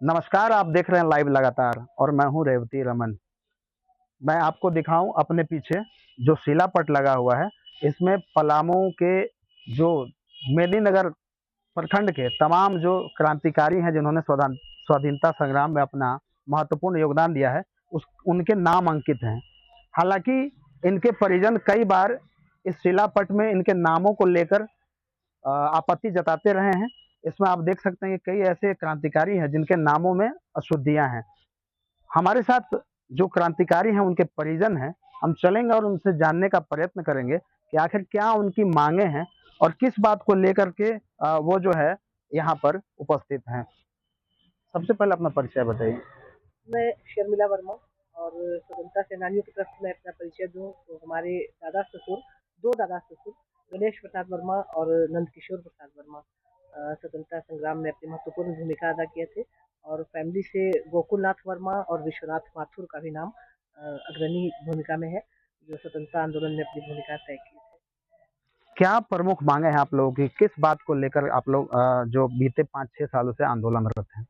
नमस्कार, आप देख रहे हैं लाइव लगातार और मैं हूँ रेवती रमन। मैं आपको दिखाऊँ अपने पीछे जो शिलापट लगा हुआ है, इसमें पलामू के जो मेदिनीनगर प्रखंड के तमाम जो क्रांतिकारी हैं जिन्होंने स्वाधीनता संग्राम में अपना महत्वपूर्ण योगदान दिया है, उस उनके नाम अंकित हैं। हालाँकि इनके परिजन कई बार इस शिलापट में इनके नामों को लेकर आपत्ति जताते रहे हैं। इसमें आप देख सकते हैं कि कई ऐसे क्रांतिकारी हैं जिनके नामों में अशुद्धियाँ हैं। हमारे साथ जो क्रांतिकारी हैं उनके परिजन हैं, हम चलेंगे और उनसे जानने का प्रयत्न करेंगे कि आखिर क्या उनकी माँगें हैं और किस बात को लेकर के वो जो है यहाँ पर उपस्थित हैं। सबसे पहले अपना परिचय बताइए। मैं शर्मिला वर्मा और स्वतंत्रता सेनानियों की तरफ से मैं अपना परिचय दूं तो हमारे दो दादा ससुर गणेश प्रसाद वर्मा और नंद किशोर प्रसाद वर्मा स्वतंत्रता संग्राम में अपनी महत्वपूर्ण भूमिका अदा किए थे और फैमिली से गोकुलनाथ वर्मा और विश्वनाथ माथुर का भी नाम अग्रणी भूमिका में है, जो स्वतंत्रता आंदोलन में अपनी भूमिका तय की थी। क्या प्रमुख माँगे हैं आप लोगों की? किस बात को लेकर आप लोग जो बीते 5-6 सालों से आंदोलनरत हैं?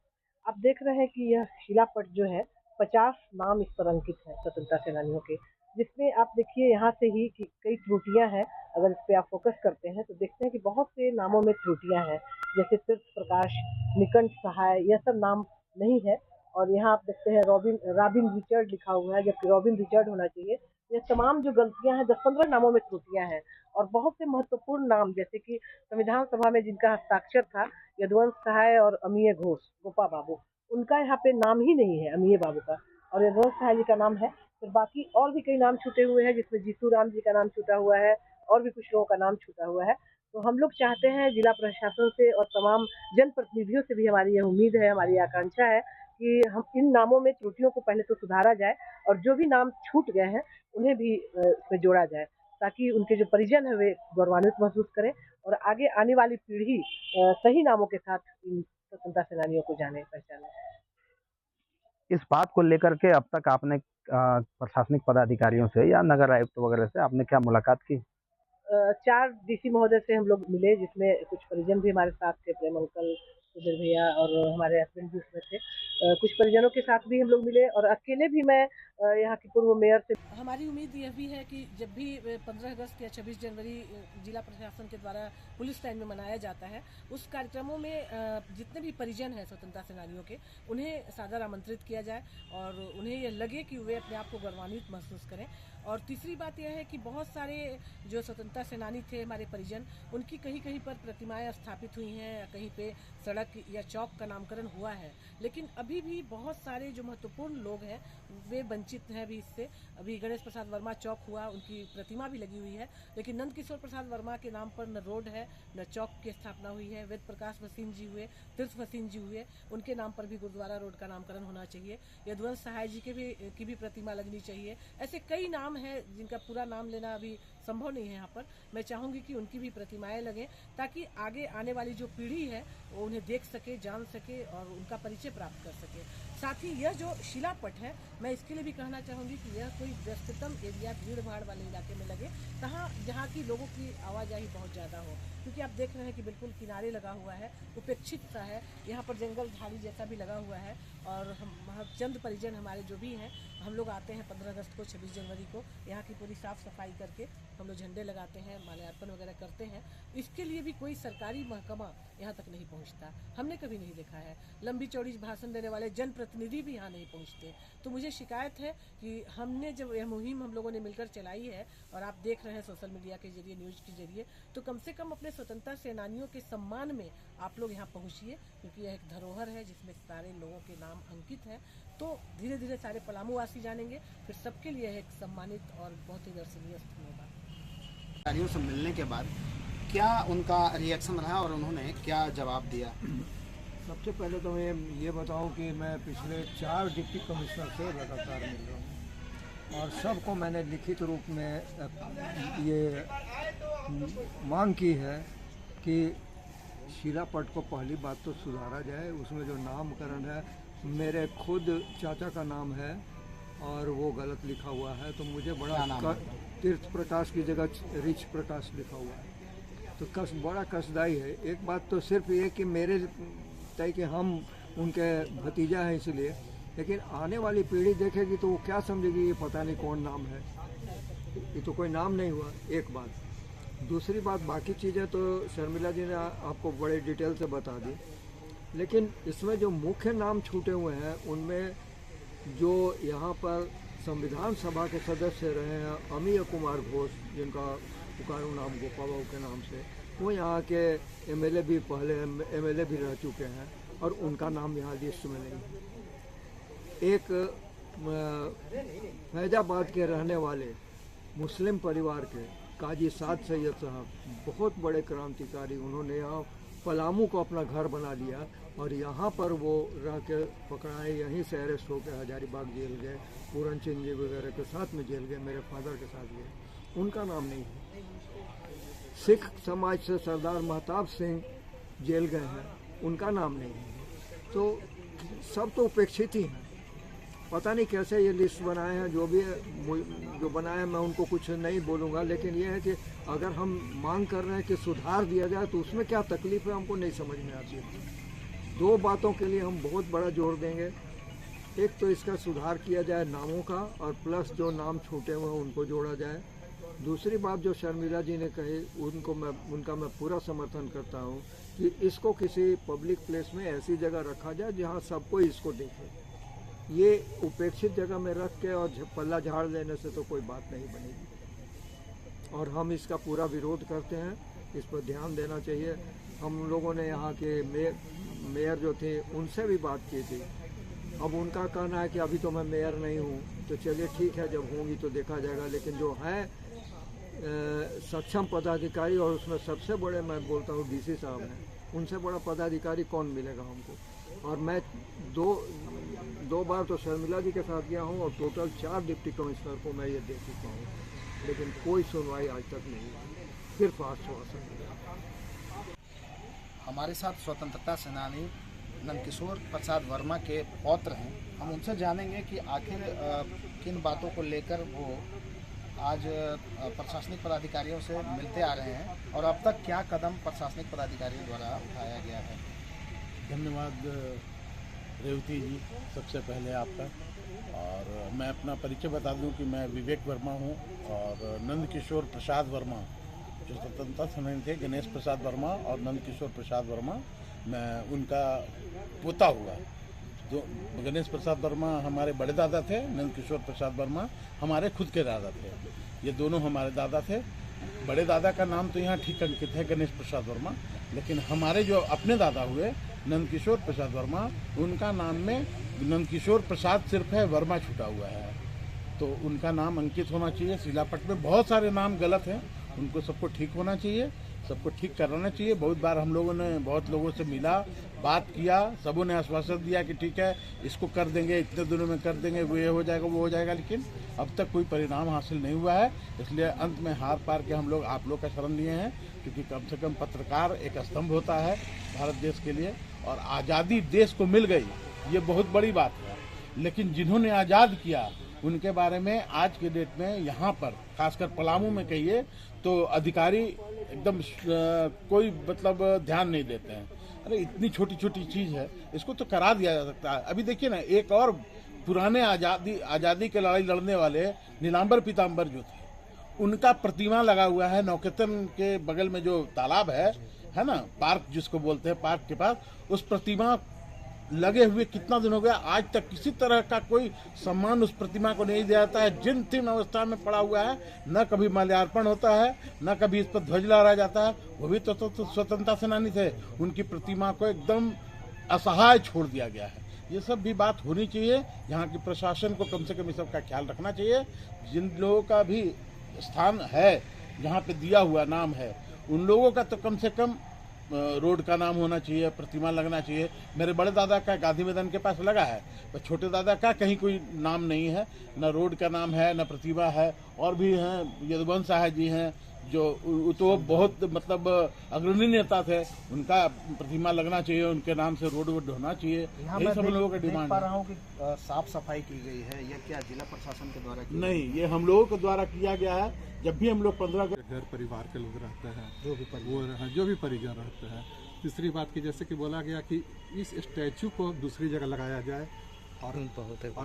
आप देख रहे हैं कि यह शिलापट जो है 50 नाम इस पर अंकित है स्वतंत्रता सेनानियों के, जिसमें आप देखिए यहाँ से ही कि कई त्रुटियां हैं। अगर इस पे आप फोकस करते हैं तो देखते हैं कि बहुत से नामों में त्रुटियां हैं, जैसे तीर्थ प्रकाश, निकंठ सहाय, यह सब नाम नहीं है। और यहाँ आप देखते हैं रॉबिन रिचर्ड लिखा हुआ है, जबकि रॉबिन रिचर्ड होना चाहिए। ये तमाम जो गलतियां हैं 10-15 नामों में त्रुटियां हैं और बहुत से महत्वपूर्ण नाम, जैसे कि संविधान सभा में जिनका हस्ताक्षर था, यदुवंश सहाय और अमीय घोष, गोपा बाबू, उनका यहाँ पे नाम ही नहीं है अमीय बाबू का, और यदुवंश सहाय जी का नाम है। फिर बाकी और भी कई नाम छूटे हुए हैं, जिसमें जीतू राम जी का नाम छूटा हुआ है और भी कुछ लोगों का नाम छूटा हुआ है। तो हम लोग चाहते हैं जिला प्रशासन से और तमाम जनप्रतिनिधियों से भी हमारी यह उम्मीद है, हमारी आकांक्षा है कि हम इन नामों में त्रुटियों को पहले तो सुधारा जाए और जो भी नाम छूट गए हैं उन्हें भी इसमें जोड़ा जाए, ताकि उनके जो परिजन है वे गौरवान्वित महसूस करें और आगे आने वाली पीढ़ी सही नामों के साथ इन स्वतंत्रता सेनानियों को जाने पहचाने। इस बात को लेकर के अब तक आपने प्रशासनिक पदाधिकारियों से या नगर आयुक्त वगैरह से आपने क्या मुलाकात की? 4 डीसी महोदय से हम लोग मिले, जिसमें कुछ परिजन भी हमारे साथ थे, प्रेम अंकल, सुधीर भैया और हमारे हस्बैंड भी उसमें थे। कुछ परिजनों के साथ भी हम लोग मिले और अकेले भी मैं यहाँ की पूर्व मेयर से। हमारी उम्मीद यह भी है कि जब भी 15 अगस्त या 26 जनवरी जिला प्रशासन के द्वारा पुलिस लाइन में मनाया जाता है, उस कार्यक्रमों में जितने भी परिजन हैं स्वतंत्रता सेनानियों के, उन्हें सादर आमंत्रित किया जाए और उन्हें यह लगे कि वे अपने आप को गौरवान्वित महसूस करें। और तीसरी बात यह है कि बहुत सारे जो स्वतंत्रता सेनानी थे हमारे परिजन, उनकी कहीं कहीं पर प्रतिमाएं स्थापित हुई हैं या कहीं पे सड़क या चौक का नामकरण हुआ है, लेकिन अभी भी बहुत सारे जो महत्वपूर्ण लोग हैं वे वंचित हैं अभी इससे। अभी गणेश प्रसाद वर्मा चौक हुआ, उनकी प्रतिमा भी लगी हुई है, लेकिन नंद किशोर प्रसाद वर्मा के नाम पर न रोड है न चौक की स्थापना हुई है। वेद प्रकाश वसीम जी हुए, तीर्थ वसीम जी हुए, उनके नाम पर भी गुरुद्वारा रोड का नामकरण होना चाहिए। यदुवंश सहाय जी की भी प्रतिमा लगनी चाहिए। ऐसे कई नाम हैं जिनका पूरा नाम लेना अभी संभव नहीं है यहाँ पर। मैं चाहूँगी कि उनकी भी प्रतिमाएं लगें, ताकि आगे आने वाली जो पीढ़ी है वो उन्हें देख सके, जान सके और उनका परिचय प्राप्त कर सके। साथ ही यह जो शिलापट है, मैं इसके लिए भी कहना चाहूँगी कि यह कोई व्यस्ततम एरिया, भीड़ भाड़ वाले इलाके में लगे, जहाँ की लोगों की आवाजाही बहुत ज़्यादा हो, क्योंकि आप देख रहे हैं कि बिल्कुल किनारे लगा हुआ है, उपेक्षित सा है। यहाँ पर जंगल झाड़ी जैसा भी लगा हुआ है और हम चंद परिजन हमारे जो भी हैं, हम लोग आते हैं 15 अगस्त को, 26 जनवरी को, यहाँ की पूरी साफ़ सफाई करके हम लोग झंडे लगाते हैं, माल्यार्पण वगैरह करते हैं। इसके लिए भी कोई सरकारी महकमा यहाँ तक नहीं पहुँचता, हमने कभी नहीं देखा है। लंबी चौड़ी भाषण देने वाले जनप्रतिनिधि भी यहाँ नहीं पहुँचते। तो मुझे शिकायत है कि हमने जब यह मुहिम हम लोगों ने मिलकर चलाई है और आप देख रहे हैं सोशल मीडिया के जरिए, न्यूज़ के जरिए, तो कम से कम अपने स्वतंत्रता सेनानियों के सम्मान में आप लोग यहाँ पहुँचिए, क्योंकि यह एक धरोहर है जिसमें सारे लोगों के नाम अंकित हैं। तो धीरे धीरे सारे पलामू वासी जानेंगे, फिर सबके लिए एक सम्मानित और बहुत ही दर्शनीय स्थल होगा। अधिकारियों से मिलने के बाद क्या उनका रिएक्शन रहा और उन्होंने क्या जवाब दिया? सबसे पहले तो मैं ये बताऊं कि मैं पिछले 4 डिप्टी कमिश्नर से लगातार मिल रहा हूँ और सबको मैंने लिखित रूप में ये मांग की है कि शिलापट को पहली बात तो सुधारा जाए। उसमें जो नामकरण है, मेरे खुद चाचा का नाम है और वो गलत लिखा हुआ है, तो मुझे बड़ा तीर्थ प्रकाश की जगह रिच प्रकाश लिखा हुआ है, तो बड़ा कष्टदायी है। एक बात तो सिर्फ ये कि मेरे तय कि हम उनके भतीजा है इसलिए, लेकिन आने वाली पीढ़ी देखेगी तो वो क्या समझेगी, ये पता नहीं कौन नाम है, ये तो कोई नाम नहीं हुआ। एक बात। दूसरी बात, बाकी चीज़ें तो शर्मिला जी ने आपको बड़े डिटेल से बता दी, लेकिन इसमें जो मुख्य नाम छूटे हुए हैं उनमें जो यहाँ पर संविधान सभा के सदस्य रहे हैं अमीय कुमार घोष, जिनका पुकारू नाम गोपा बाबू के नाम से, वो यहाँ के एमएलए भी पहले एमएलए भी रह चुके हैं और उनका नाम यहाँ लिस्ट में नहीं है। एक फैजाबाद के रहने वाले मुस्लिम परिवार के काजी साद सैयद साहब, बहुत बड़े क्रांतिकारी, उन्होंने यहाँ पलामू को अपना घर बना लिया और यहाँ पर वो रह के पकड़ाए, यहीं से अरेस्ट होकर हजारीबाग जेल गए, पूरन सिंह जी वगैरह के साथ में जेल गए, मेरे फादर के साथ गए, उनका नाम नहीं है। सिख समाज से सरदार महताब सिंह जेल गए हैं, उनका नाम नहीं है। तो सब तो उपेक्षित ही हैं। पता नहीं कैसे ये लिस्ट बनाए हैं, जो भी जो बनाए हैं मैं उनको कुछ नहीं बोलूँगा, लेकिन ये है कि अगर हम मांग कर रहे हैं कि सुधार दिया जाए तो उसमें क्या तकलीफ है हमको नहीं समझ में आती है। दो बातों के लिए हम बहुत बड़ा जोर देंगे, एक तो इसका सुधार किया जाए नामों का, और प्लस जो नाम छूटे हुए हैं उनको जोड़ा जाए। दूसरी बात जो शर्मिला जी ने कही उनका मैं पूरा समर्थन करता हूँ कि इसको किसी पब्लिक प्लेस में ऐसी जगह रखा जाए जहाँ सब कोई इसको देखे। ये उपेक्षित जगह में रख के और पल्ला झाड़ लेने से तो कोई बात नहीं बनेगी, और हम इसका पूरा विरोध करते हैं। इस पर ध्यान देना चाहिए। हम लोगों ने यहाँ के मेयर जो थे उनसे भी बात की थी। अब उनका कहना है कि अभी तो मैं मेयर नहीं हूँ, तो चलिए ठीक है, जब होंगी तो देखा जाएगा। लेकिन जो है सक्षम पदाधिकारी, और उसमें सबसे बड़े मैं बोलता हूँ डीसी साहब हैं, उनसे बड़ा पदाधिकारी कौन मिलेगा हमको। और मैं दो बार तो शर्मिला जी के साथ गया हूँ और टोटल 4 डिप्टी कमिश्नर को मैं ये दे चुका हूँ, लेकिन कोई सुनवाई आज तक नहीं हुई, सिर्फ आश्वासन मिला। हमारे साथ स्वतंत्रता सेनानी नंदकिशोर प्रसाद वर्मा के पौत्र हैं। हम उनसे जानेंगे कि आखिर किन बातों को लेकर वो आज प्रशासनिक पदाधिकारियों से मिलते आ रहे हैं और अब तक क्या कदम प्रशासनिक पदाधिकारियों द्वारा उठाया गया है। धन्यवाद रेवती जी, सबसे पहले आपका। और मैं अपना परिचय बता दूं कि मैं विवेक वर्मा हूं और नंदकिशोर प्रसाद वर्मा जो स्वतंत्रता सेनानी थे, गणेश प्रसाद वर्मा और नंदकिशोर प्रसाद वर्मा, मैं उनका पोता हुआ। जो गणेश प्रसाद वर्मा हमारे बड़े दादा थे, नंदकिशोर प्रसाद वर्मा हमारे खुद के दादा थे। ये दोनों हमारे दादा थे। बड़े दादा का नाम तो यहाँ ठीक अंकित है गणेश प्रसाद वर्मा, लेकिन हमारे जो अपने दादा हुए नंदकिशोर प्रसाद वर्मा, उनका नाम में नंदकिशोर प्रसाद सिर्फ है, वर्मा छुटा हुआ है, तो उनका नाम अंकित होना चाहिए। शिलापट में बहुत सारे नाम गलत हैं, उनको सबको ठीक होना चाहिए, सबको ठीक कराना चाहिए। बहुत बार हम लोगों ने बहुत लोगों से मिला, बात किया, सबों ने आश्वासन दिया कि ठीक है इसको कर देंगे, इतने दिनों में कर देंगे, वो ये हो जाएगा वो हो जाएगा, लेकिन अब तक कोई परिणाम हासिल नहीं हुआ है। इसलिए अंत में हार पार के हम लोग आप लोग का शरण लिए हैं, क्योंकि कम से कम पत्रकार एक स्तंभ होता है भारत देश के लिए, और आज़ादी देश को मिल गई, ये बहुत बड़ी बात है। लेकिन जिन्होंने आज़ाद किया उनके बारे में आज के डेट में यहाँ पर खासकर पलामू में कहिए तो अधिकारी एकदम कोई मतलब ध्यान नहीं देते हैं। अरे इतनी छोटी छोटी चीज़ है, इसको तो करा दिया जा सकता है। अभी देखिए ना, एक और पुराने आज़ादी के लड़ाई लड़ने वाले नीलांबर पीताम्बर जो थे, उनका प्रतिमा लगा हुआ है नौकेतन के बगल में जो तालाब है ना, पार्क जिसको बोलते हैं, पार्क के पास उस प्रतिमा लगे हुए कितना दिन हो गया, आज तक किसी तरह का कोई सम्मान उस प्रतिमा को नहीं दिया जाता है। जिन तीन अवस्था में पड़ा हुआ है, न कभी माल्यार्पण होता है, न कभी इस पर ध्वज लहराया जाता है। वो भी तो स्वतंत्रता सेनानी थे, उनकी प्रतिमा को एकदम असहाय छोड़ दिया गया है। ये सब भी बात होनी चाहिए। यहाँ की प्रशासन को कम से कम इस सब का ख्याल रखना चाहिए। जिन लोगों का भी स्थान है जहाँ पे दिया हुआ नाम है, उन लोगों का तो कम से कम रोड का नाम होना चाहिए, प्रतिमा लगना चाहिए। मेरे बड़े दादा का गांधी मैदान के पास लगा है, पर छोटे दादा का कहीं कोई नाम नहीं है, न रोड का नाम है, न प्रतिमा है। और भी हैं, यदुवंश साहब जी हैं जो तो बहुत मतलब अग्रणी नेता थे, उनका प्रतिमा लगना चाहिए, उनके नाम से रोड वोड होना चाहिए। यही सब लोगों का डिमांड पा रहा हूँ कि साफ सफाई की गई है, यह क्या जिला प्रशासन के द्वारा की? नहीं, ये हम लोगों के द्वारा किया गया है। जब भी हम लोग 15 घर परिवार के लोग रहते हैं, जो भी परिजन रहते हैं, तीसरी बात की जैसे कि बोला गया कि इस स्टैचू को दूसरी जगह लगाया जाए, और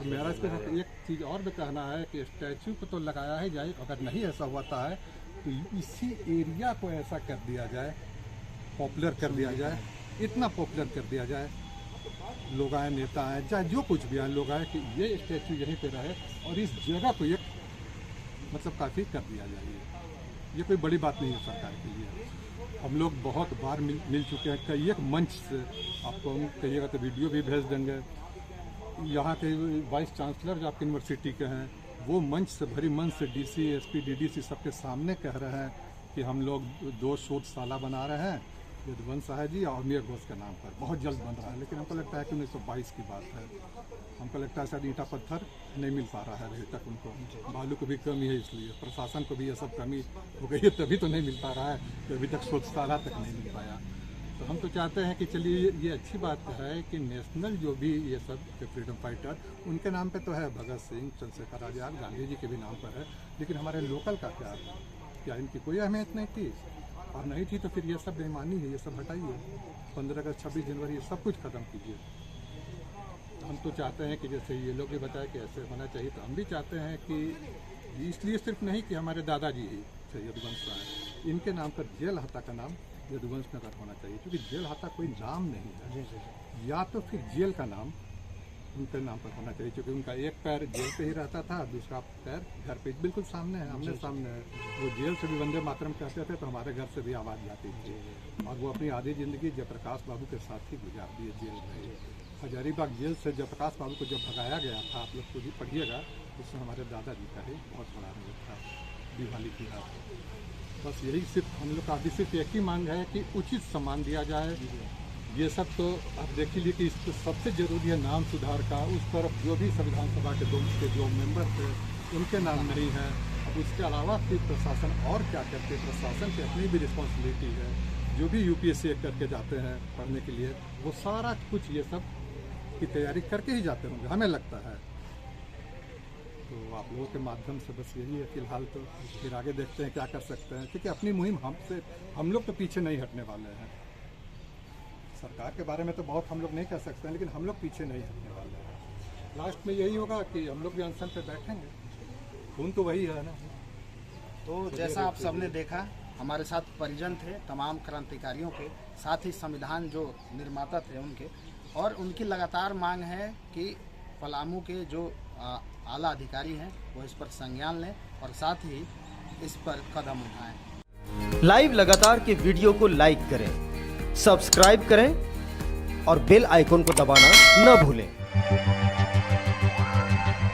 मेरा इसके साथ एक चीज़ और भी कहना है कि स्टैचू को तो लगाया ही जाए, अगर नहीं ऐसा होता है तो इसी एरिया को ऐसा कर दिया जाए, पॉपुलर कर दिया जाए, इतना पॉपुलर कर दिया जाए, लोग आए, नेता आए, चाहे जो कुछ भी आए, लोग आए कि ये स्टैचू यहीं पे रहे और इस जगह को एक मतलब काफ़ी कर दिया जाए। ये कोई बड़ी बात नहीं है सरकार के लिए। हम लोग बहुत बार मिल चुके हैं, कई एक मंच से, आपको हम कहिएगा तो वीडियो भी भेज देंगे। यहाँ के वाइस चांसलर जो आपकी यूनिवर्सिटी के हैं, वो मंच से, भरी मंच से डीसी, एसपी, डीडीसी सबके सामने कह रहे हैं कि हम लोग 2 शोधशाला बना रहे हैं यदुवंश साहब जी और मेयर घोष के नाम पर, बहुत जल्द बन रहा है। लेकिन हमको लगता है कि 1922 की बात है, हमको लगता है शायद ईंटा पत्थर नहीं मिल पा रहा है अभी तक उनको, बालू की भी कमी है, इसलिए प्रशासन को भी ये सब कमी हो गई है, तभी तो नहीं मिल पा रहा है कि अभी तक शोधशाला तक नहीं मिल पाया। तो हम तो चाहते हैं कि चलिए ये अच्छी बात है कि नेशनल जो भी ये सब फ्रीडम फाइटर, उनके नाम पे तो है, भगत सिंह, चंद्रशेखर आज़ाद, गांधी जी के भी नाम पर है, लेकिन हमारे लोकल का क्या इनकी कोई अहमियत नहीं थी? और नहीं थी तो फिर ये सब बेईमानी है, ये सब हटाइए। 15 अगस्त, 26 जनवरी, ये सब कुछ ख़त्म कीजिए। हम तो चाहते हैं कि जैसे ये लोग भी बताए कि ऐसे होना चाहिए, तो हम भी चाहते हैं कि इसलिए सिर्फ नहीं कि हमारे दादाजी ही यदुवंश साहब, इनके नाम पर जेल हत्या का नाम यदुवंश नगर होना चाहिए, क्योंकि जेल हत्या कोई नाम नहीं है, या तो फिर जेल का नाम उनके नाम पर होना चाहिए, क्योंकि उनका एक पैर जेल पे ही रहता था, दूसरा पैर घर पे बिल्कुल सामने है, आमने सामने है। वो जेल से भी वंदे मातरम कहते थे, तो हमारे घर से भी आवाज़ जाती थी। और वो अपनी आधी ज़िंदगी जयप्रकाश बाबू के साथ ही गुजार दी जेल में। हजारीबाग जेल से जयप्रकाश बाबू को जब भगाया गया था, आप लोग को भी पढ़िएगा, उसमें हमारे दादाजी का ही बहुत बड़ा रोल था, दिवाली की रात। बस यही सिर्फ हम लोग का भी सिर्फ एक ही मांग है कि उचित सम्मान दिया जाए। ये सब तो आप देख लीजिए कि इस सबसे ज़रूरी है नाम सुधार का। उस तरफ जो भी संविधान सभा के जो मेंबर थे उनके नाम नहीं है। अब उसके अलावा फिर प्रशासन और क्या करते, प्रशासन की अपनी भी रिस्पॉन्सिबिलिटी है। जो भी यूपीएससी करके जाते हैं पढ़ने के लिए, वो सारा कुछ ये सब की तैयारी करके ही जाते होंगे, हमें लगता है। तो आप लोगों के माध्यम से बस यही है फिलहाल, तो फिर आगे देखते हैं क्या कर सकते हैं, क्योंकि अपनी मुहिम हम लोग तो पीछे नहीं हटने वाले हैं। सरकार के बारे में तो बहुत हम लोग नहीं कह सकते हैं, लेकिन हम लोग पीछे नहीं हटने वाले हैं। लास्ट में यही होगा कि हम लोग भी अनशन पे बैठेंगे, खून तो वही है ना। तो जैसा आप सबने देखा, हमारे साथ परिजन थे तमाम क्रांतिकारियों के, साथ ही संविधान जो निर्माता थे उनके, और उनकी लगातार मांग है कि पलामू के जो आला अधिकारी हैं वो इस पर संज्ञान लें और साथ ही इस पर कदम उठाएं। लाइव लगातार के वीडियो को लाइक करें, सब्सक्राइब करें और बेल आइकन को दबाना न भूलें।